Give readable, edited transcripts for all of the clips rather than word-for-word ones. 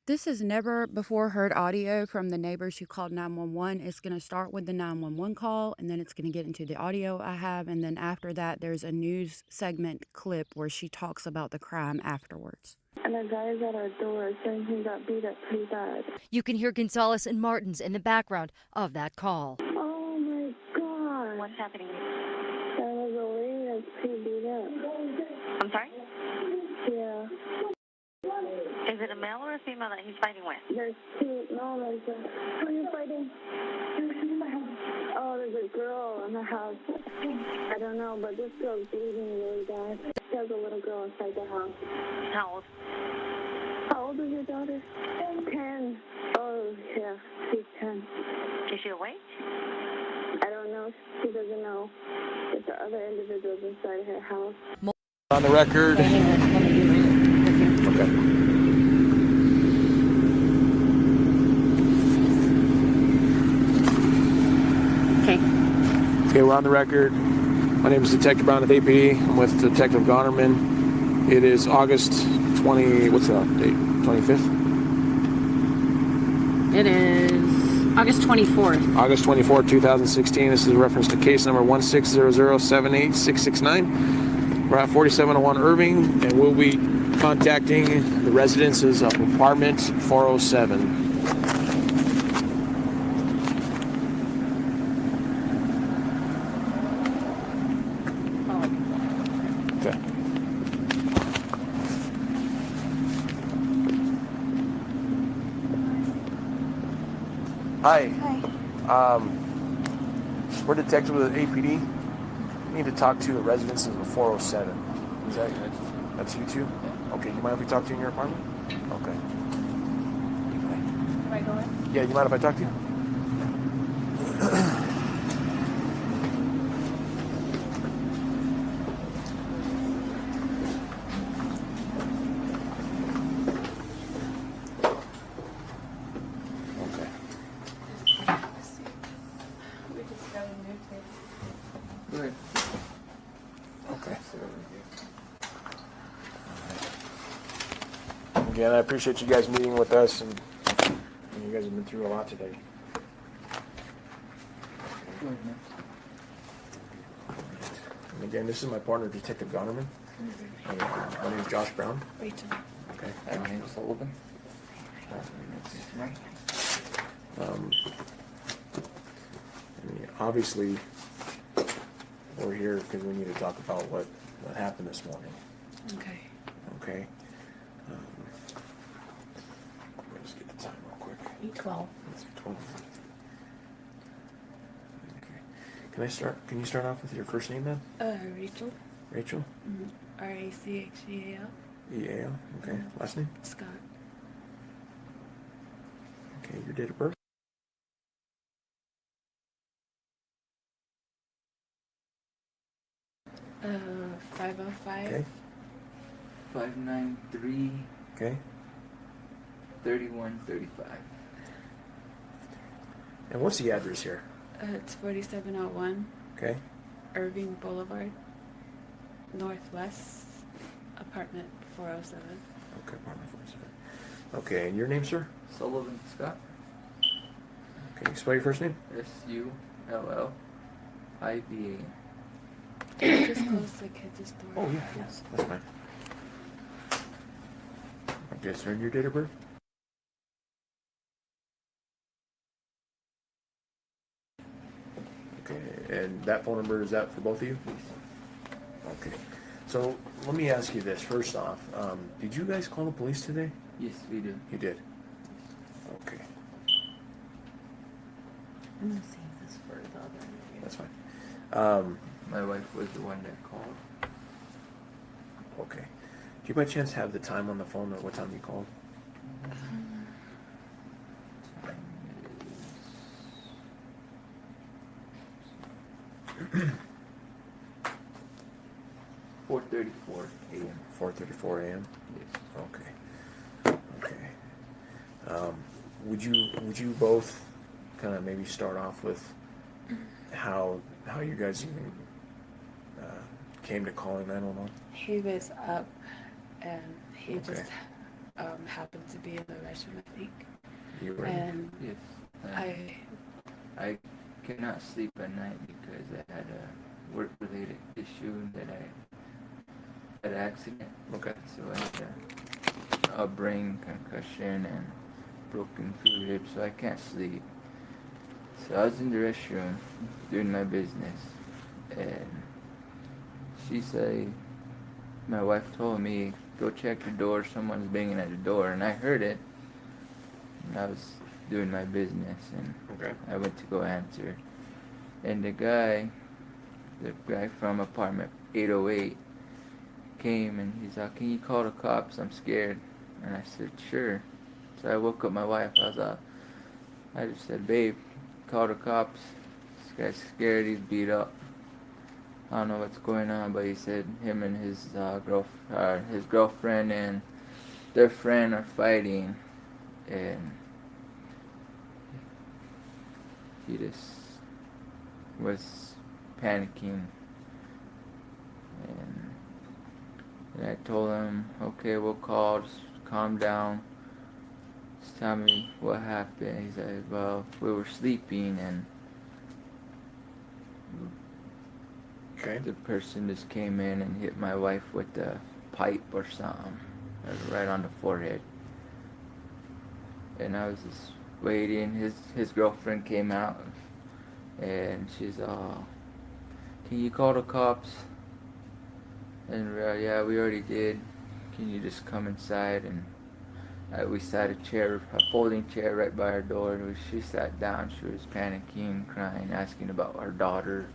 This is never before heard audio from the neighbors who called 911. It's going to start with the 911 call, and then it's going to get into the audio I have. And then after that, there's a news segment clip where she talks about the crime afterwards. And the guy's at our door saying he got beat up pretty bad. You can hear Gonzalez and Martens in the background of that call. Oh my God. What's happening? There was a lady that's pretty beat up. I'm sorry? Yeah. Is it a male or a female that he's fighting with? There's two. No, there's a... Who are you fighting? Oh, there's a girl in the house. I don't know, but this girl's bleeding really bad. There's a little girl inside the house. How old? How old is your daughter? 10. Oh, yeah, she's 10. Is she awake? I don't know. She doesn't know. But the other individuals inside her house. On the record. Okay. Okay, we're on the record. My name is Detective Brown with APD. I'm with Detective Gonerman. It is August 20, what's the date? 25th? It is August 24th. August 24th, 2016. This is a reference to case number 160078669. We're at 4701 Irving, and we'll be contacting the residences of apartment 407. Hi. We're detectives with APD. We need to talk to the residences of 407. Is that's you too? Okay, you mind if we talk to you in your apartment? Okay. Am I going? Yeah, you mind if I talk to you? Okay. Again, I appreciate you guys meeting with us, and you guys have been through a lot today. And again, this is my partner, Detective Gonerman. My name is Josh Brown. Rachel. Okay. My name is Sullivan. Obviously, we're here because we need to talk about what happened this morning. Okay. Okay. Let me just get the time real quick. 12. It's 12. Okay. Can you start off with your first name then? Rachel. Rachel? Mm-hmm. Rachel. E-A-L? Okay. Mm-hmm. Last name? Scott. Okay. Your date of birth? Uh, 505. Okay. 593 Okay. 3135. And what's the address here? It's 4701 Okay. Irving Boulevard, Northwest, apartment 407. Okay, apartment 47. Okay, and your name, sir? Sullivan Scott. Okay, spell your first name? Sullivan. Can you just close the kids' door? Oh, yeah, yes, that's fine. Okay, sir, and your date of birth? Okay, and that phone number, is that for both of you? Okay, so let me ask you this. First off, did you guys call the police today? Yes, we do. You did? Okay, I'm going to save this for the other interview. that's fine. My wife was the one that called. Okay. Do you by chance have the time on the phone or what time you called? Time is 4:34 a.m. 4:34 a.m. Yes. Okay. Would you both kind of maybe start off with how you guys even came to calling 911? He was up and he Okay. just happened to be in the restroom, I think. You were. And Yes. I cannot sleep at night because I had a work-related issue that I had an accident. Okay. So I had a brain concussion and broken few ribs, so I can't sleep. So I was in the restroom doing my business, and my wife told me, go check the door, someone's banging at the door, and I heard it, and I was doing my business, and Okay. I went to go answer, and the guy from apartment 808 came, and he's like, can you call the cops, I'm scared, and I said, sure. So I woke up my wife, I just said, babe, call the cops, this guy's scared, he's beat up. I don't know what's going on, but he said him and his girlfriend and their friend are fighting, and he just was panicking, and I told him, okay, we'll call, just calm down, just tell me what happened. He said, well, we were sleeping, and Okay. the person just came in and hit my wife with a pipe or something, right on the forehead. And I was just waiting. His girlfriend came out, and she's can you call the cops? And yeah, we already did. Can you just come inside? And we sat a folding chair right by our door. And she sat down. She was panicking, crying, asking about our daughter.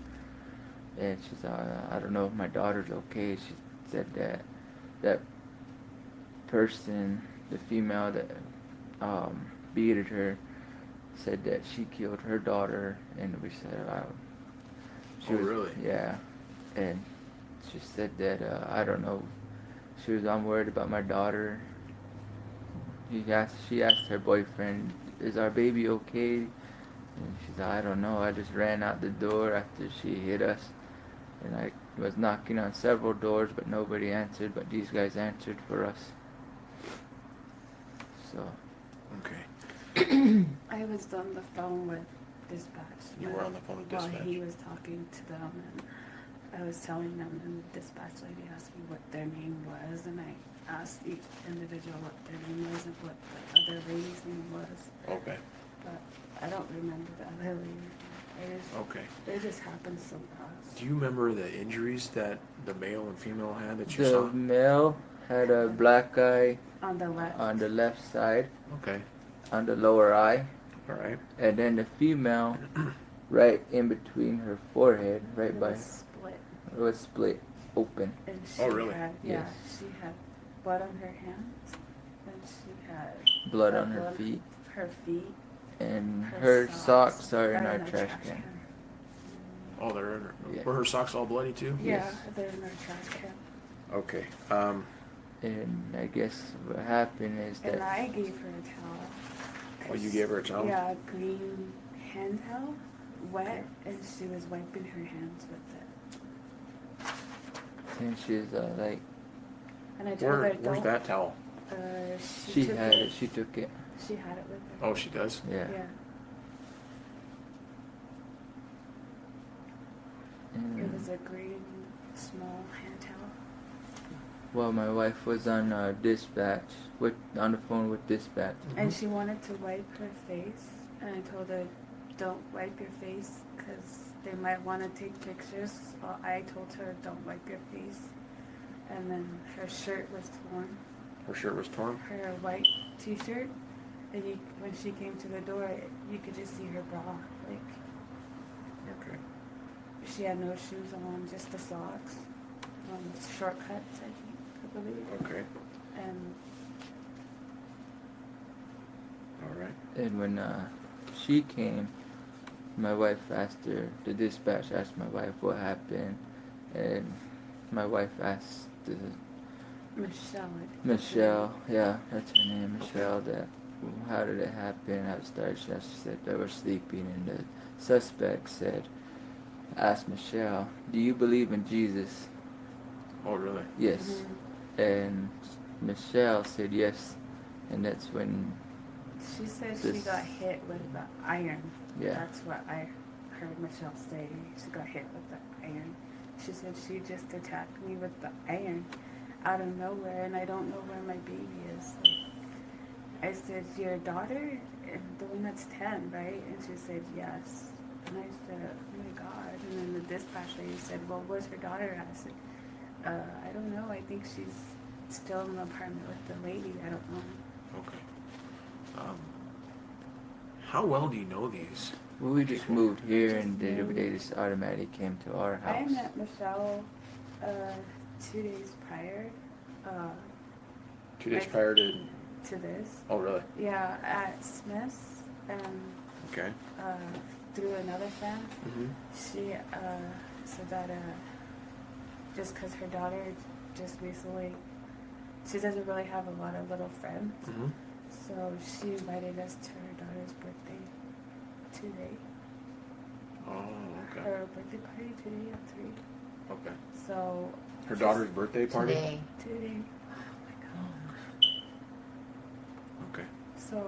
And she's I don't know if my daughter's okay. She said that person, the female that beat her, said that she killed her daughter, and we said, Really? Yeah, and she said that I don't know. I'm worried about my daughter. She asked her boyfriend, "Is our baby okay?" And she said, "I don't know. I just ran out the door after she hit us, and I was knocking on several doors, but nobody answered. But these guys answered for us." So. Okay. I was on the phone with dispatch. You were on the phone with While dispatch. he was talking to them, and I was telling them, and the dispatch lady asked me what their name was, and I asked each individual what their name was and what the other lady's name was. Okay. But I don't remember the other lady. Okay. It just happened so fast. Do you remember the injuries that the male and female had that you The saw? male had a black eye On the left. on the left side, Okay. on the lower eye, All right. and then the female, right in between her forehead, right It by, was split. it was split open. And she Oh, really? had, Yes. she had blood on her hands, and she had Blood on her feet, her feet, and her her socks socks are in are our in the trash can. Oh, they're in her. Yeah. Were her socks all bloody too? Yeah, Yes. they're in our trash can. Okay. And I guess what happened is And that I gave her a towel. Oh, you gave her a towel? Yeah, a green hand towel, wet, and she was wiping her hands with it. since she's like And I told her, Where's don't. that towel? she took had it, she took it. She had it with her. Oh, she does. Yeah. Yeah. And, It was a green, small hand towel. well, my wife was on dispatch on the phone with dispatch. And she wanted to wipe her face, and I told her, don't wipe your face, because they might want to take pictures. So I told her, don't wipe your face. And then her shirt was torn, Her shirt was torn. her white t-shirt, and when she came to the door, you could just see her bra. Like, Okay. she had no shoes on, just the socks, shortcuts, I believe. Okay. And All right. And when she came, my wife asked her, the dispatch asked my wife what happened, and my wife asked Michelle, yeah, that's her name, Michelle, that how did it happen, how it started. She said they were sleeping, and the suspect asked Michelle, do you believe in Jesus? Oh, really? Yes. And Michelle said yes. And that's when, She said she This- got hit with the iron. yeah. That's what I heard Michelle say. She got hit with the iron. She said she just attacked me with the iron out of nowhere, and I don't know where my baby is. Like, I said, your daughter, and the one that's 10, right? And she said, yes. And I said, oh my God. And then the dispatch lady said, well, where's her daughter at? I said, I don't know. I think she's still in the apartment with the lady. I don't know. Okay. How well do you know these? Well, we just moved here, and they just automatically came to our I house. met Michelle 2 days prior 2 days Like- prior to. to this. Oh, really? Yeah, at Smith's, and Okay. through another friend. Mm-hmm. She said that just because her daughter just recently, she doesn't really have a lot of little friends. Mm-hmm. So she invited us to her daughter's birthday today. Oh, okay. Her birthday party today at 3. Okay. So Her daughter's birthday party? Today. today. Okay. So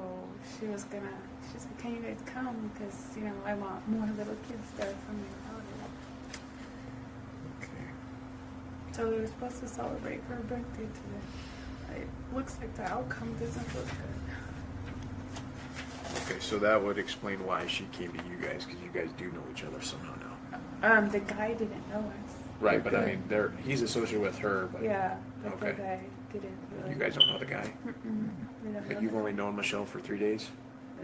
she was gonna, she's like, can you guys come? Because, you know, I want more little kids there for my daughter. Okay. So we were supposed to celebrate her birthday today. It looks like the outcome doesn't look good. Okay, so that would explain why she came to you guys, because you guys do know each other somehow now. The guy didn't know us. Right, but I Okay. mean, he's associated with her, but Yeah, but Okay. the guy didn't really. you guys don't know the guy. Mm-mm, we don't But know you've him. only known Michelle for 3 days.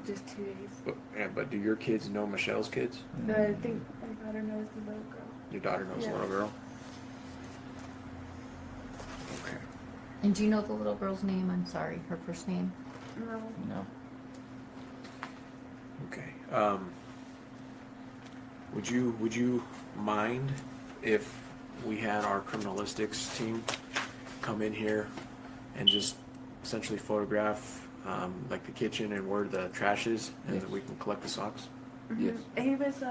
Just 2 days. But do your kids know Michelle's kids? But I think my daughter knows the little girl. Your daughter knows Yeah. the little girl. Okay. And do you know the little girl's name? I'm sorry, her first name. No. No. Okay. Would you mind if we had our criminalistics team come in here and just essentially photograph like the kitchen and where the trash is, and Yes. then we can collect the socks? Yes. He was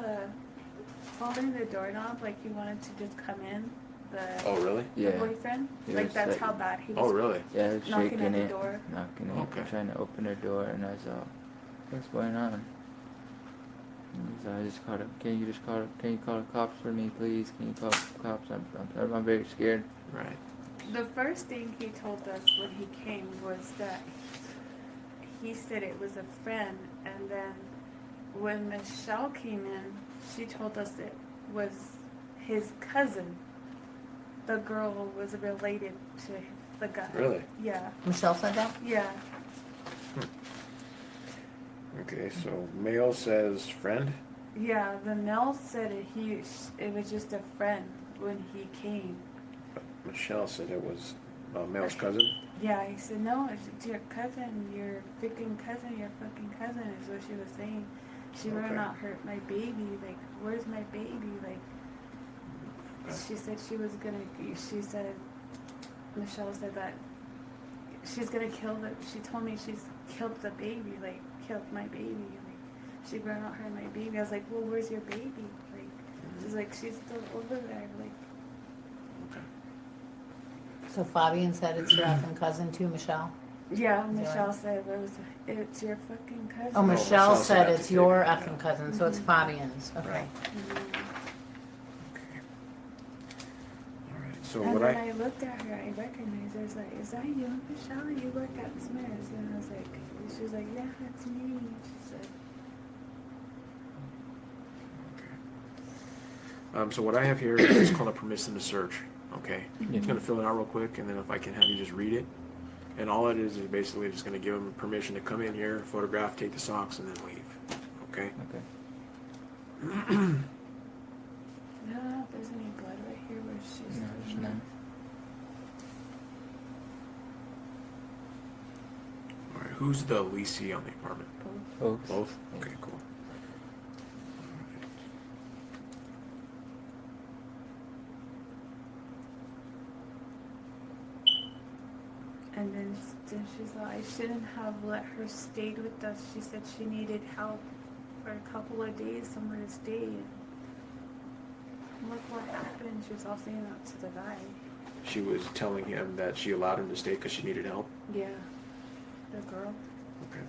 following the doorknob, like he wanted to just come in. The, Oh, really? the Yeah. boyfriend. He Like was that's like- how bad he was. Oh, really? Yeah, I was Knocking shaking at the it, door. knocking it, Okay. trying to open the door, and I was what's going on? And so I just called up. Can you call the cops for me, please? Can you call the cops? I'm very scared. Right. The first thing he told us when he came was that he said it was a friend, and then when Michelle came in, she told us it was his cousin. The girl was related to the guy. Really? Yeah. Michelle said that? Yeah. Okay, so male says friend. Yeah. The Nell said it was just a friend when he came. But Michelle said it was male's cousin. Yeah, he said, no, it's your cousin, your freaking cousin, your fucking cousin, is what she was saying. She better Okay. not hurt my baby. Like, where's my baby? Like, Okay. she said she was gonna, she said, Michelle said that she's gonna kill she told me she's killed the baby, like, killed my baby. Like, she better not hurt my baby. I was like, well, where's your baby? Like, she's like, she's still over there. Like, Okay. So Fabian said it's your effing cousin too, Michelle? yeah, Is that Michelle right? said it's your fucking cousin. Oh, Michelle Michelle said said that it's too. your Yeah. effing cousin, so it's Fabian's. Okay. Right. Mhm. Okay. All right. So And what when I I looked at her, I recognized her. I was like, is that you, Michelle? You work at Smith's? And I was like, she was like, yeah, that's me. She said, So what I have here is called a permission to search. Okay, Yeah. it's gonna fill it out real quick, and then if I can have you just read it, and all it is basically just gonna give them permission to come in here, photograph, take the socks, and then leave. Okay. Okay. I don't know if there's any blood right here where she's. No, there's none. All right. Who's the leasee on the apartment? Both. Both. Okay. Cool. And then she's like, I shouldn't have let her stay with us. She said she needed help for a couple of days, somewhere to stay. And look what happened. She was all saying that to the guy. She was telling him that she allowed him to stay because she needed help. Yeah. The girl. Okay.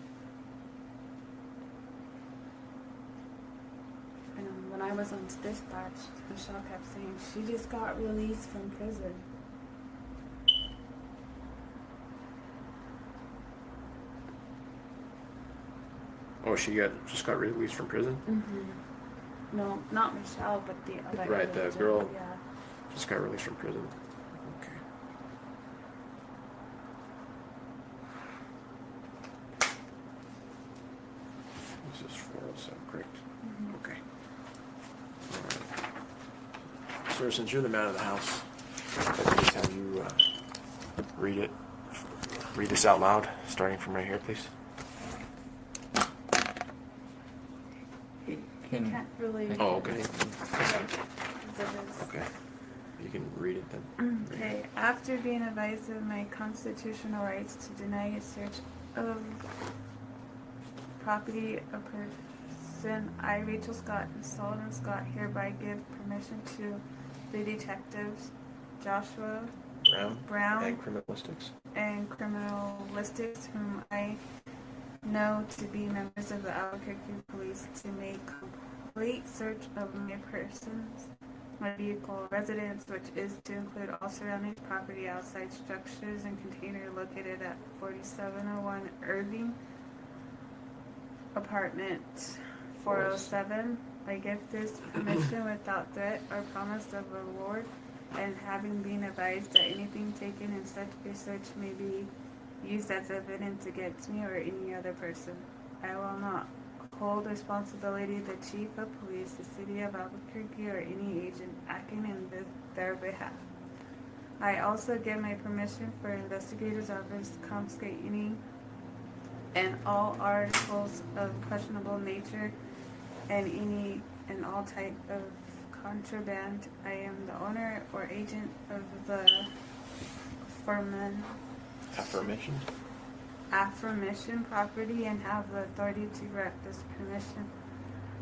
And when I was on dispatch, Michelle kept saying she just got released from prison. Oh, just got released from prison? Mm-hmm. No, not Michelle, but the other. Right, the individual, girl. Yeah. Just got released from prison. Okay. This is 407, correct? Mm-hmm. Okay. All right. Sir, since you're the man of the house, please have you read this out loud, starting from right here, please. Can't really. Oh, okay. Okay. Okay. You can read it then. Okay. After being advised of my constitutional rights to deny a search of property of person, I, Rachel Scott and Sullivan Scott, hereby give permission to the detectives Joshua Brown and criminalistics. and criminalistics, whom I know to be members of the Albuquerque Police, to make complete search of my persons, my vehicle, residence, which is to include all surrounding property, outside structures, and container located at 4701 Irving, apartment 407. I give this permission without threat or promise of reward, and having been advised that anything taken in such a search may be used as evidence against me or any other person. I will not hold responsibility the chief of police, the city of Albuquerque, or any agent acting in their behalf. I also give my permission for investigators' office to confiscate any and all articles of questionable nature and any and all type of contraband. I am the owner or agent of the aforementioned property and have the authority to grant this permission.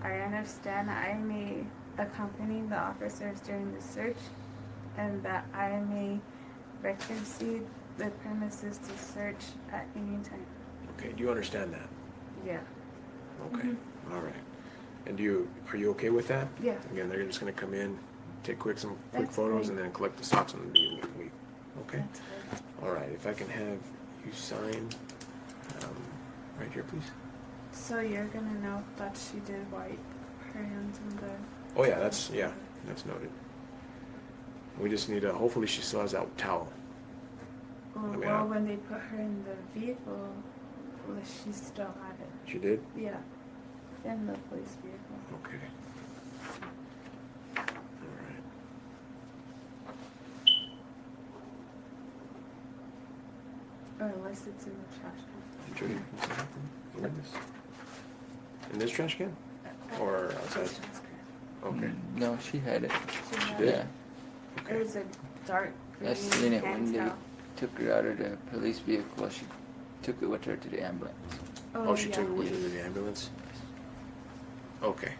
I understand I may accompany the officers during the search and that I may requisite the premises to search at any time. Okay, do you understand that? Yeah. Okay, all right. And are you okay with that? Yeah. Again, they're just gonna come in, take some quick That's photos, great. and then collect the socks and be leave. Okay? That's good. All right, if I can have you sign, right here, please. So you're gonna note that she did wipe her hands in the... Oh yeah, that's noted. We just need hopefully she still has that towel. Well, when they put her in the vehicle, she still had it. She did? Yeah. In the police vehicle. Okay. All right. Or unless it's in the trash can. Judy, can you say something? Look at this. In this trash can? Or outside? This trash can. Okay. No, she had it. She had did? it. Yeah. Okay. It was a dark green I seen it when hand they towel. took her out of the police vehicle. She took it with her to the ambulance. Oh, she yeah. took it with her to the ambulance? Okay.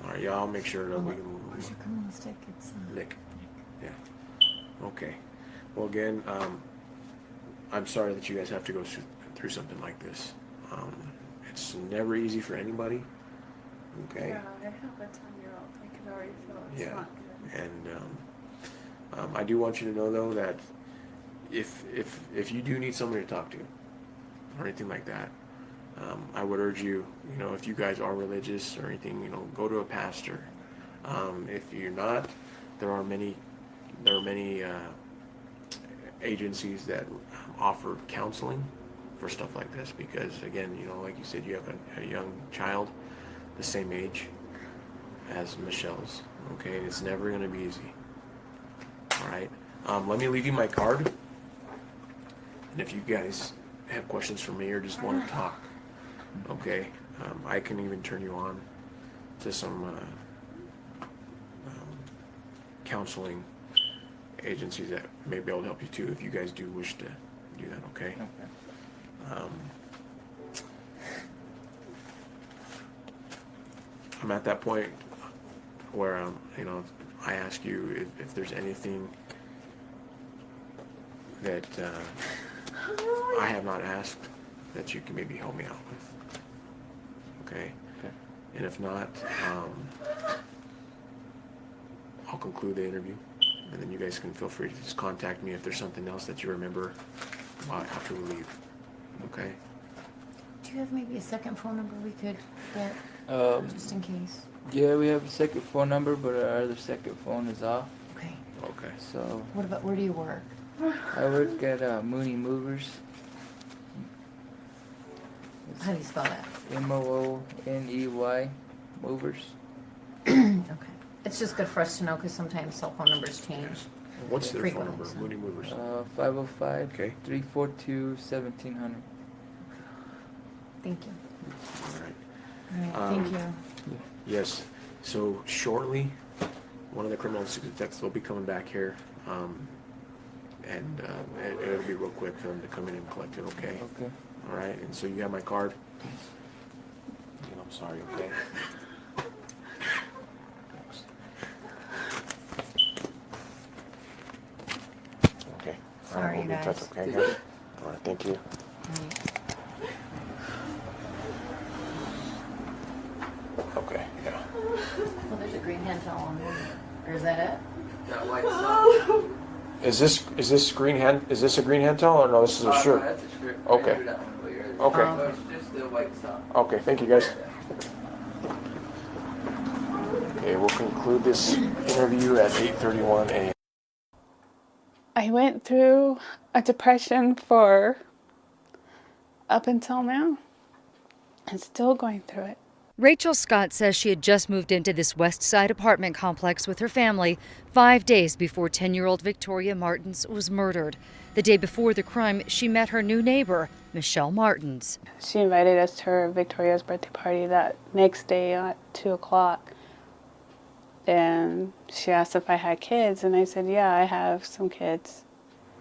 All right, yeah, I'll make sure that we can Where's your criminal stick? It's Nick. Yeah. Okay. Well, again, I'm sorry that you guys have to go through something like this. It's never easy for anybody. Okay. Yeah, I have a 10-year-old. I could already feel it's Yeah. not good. And I do want you to know though that if you do need somebody to talk to or anything like that, I would urge you, if you guys are religious or anything, go to a pastor. If you're not, there are many agencies that offer counseling for stuff like this because, again, like you said, you have a young child the same age as Michelle's, okay? And it's never going to be easy, all right? Let me leave you my card, and if you guys have questions for me or just want to talk, okay, I can even turn you on to some counseling agencies that may be able to help you too if you guys do wish to do that, okay? I'm at that point where I ask you if there's anything that I have not asked that you can maybe help me out with. Okay? Okay. And if not, I'll conclude the interview, and then you guys can feel free to just contact me if there's something else that you remember after we leave. Okay? Do you have maybe a second phone number we could get, just in case? Yeah, we have a second phone number, but our other second phone is off. Okay. Okay. So What about, where do you work? I work at Mooney Movers. How do you spell that? Mooney Movers. Okay. It's just good for us to know because sometimes cell phone numbers change. What's their phone Frequently, number? so. Mooney Movers. 505 Okay. 342 1700. Thank you. All right. All right, thank you. Yes. So shortly, one of the criminal detectives will be coming back here, and it'll be real quick for them to come in and collect it. Okay. Okay. All right. And so you have my card. And I'm sorry. Okay. Thanks. Okay. All Sorry, right, we'll be in touch, guys. okay, guys? All right. Thank you. All right. Okay. Yeah. Well, there's a green hand towel on there. Or is that it? That white sock. Is this green hand? Is this a green hand towel or no? This is a shirt. No, that's a shirt. Okay. I knew that one, but you're- Okay. No, it's just the white sock. Okay. Thank you, guys. Okay, we'll conclude this interview at 8:31 a.m. I went through a depression for up until now. I'm still going through it. Rachel Scott says she had just moved into this West Side apartment complex with her family 5 days before 10-year-old Victoria Martens was murdered. The day before the crime, she met her new neighbor, Michelle Martens. She invited us to her Victoria's birthday party that next day at 2 o'clock. And she asked if I had kids, and I said, yeah, I have some kids.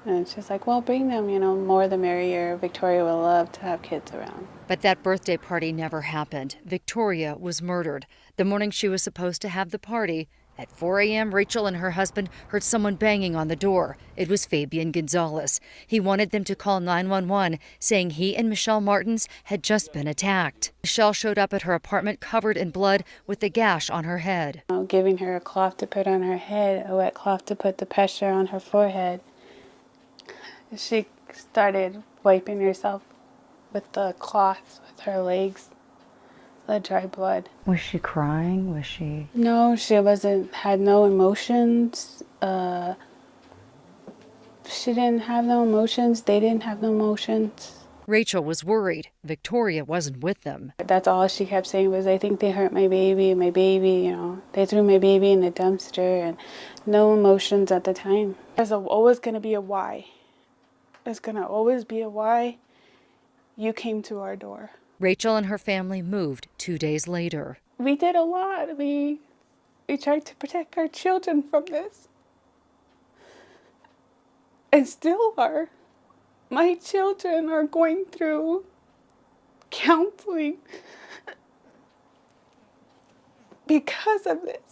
And she's like, well, bring them, more the merrier. Victoria will love to have kids around. But that birthday party never happened. Victoria was murdered. The morning she was supposed to have the party, at 4 a.m., Rachel and her husband heard someone banging on the door. It was Fabian Gonzalez. He wanted them to call 911, saying he and Michelle Martens had just been attacked. Michelle showed up at her apartment covered in blood with a gash on her head. Giving her a cloth to put on her head, a wet cloth to put the pressure on her forehead. She started wiping herself with the cloth with her legs, the dry blood. Was she crying? Was she? No, she had no emotions. She didn't have no emotions. They didn't have no emotions. Rachel was worried. Victoria wasn't with them. That's all she kept saying was, I think they hurt my baby, They threw my baby in the dumpster, and no emotions at the time. There's always going to be a why. There's going to always be a why you came to our door. Rachel and her family moved 2 days later. We did a lot. We tried to protect our children from this. And still are. My children are going through counseling because of this.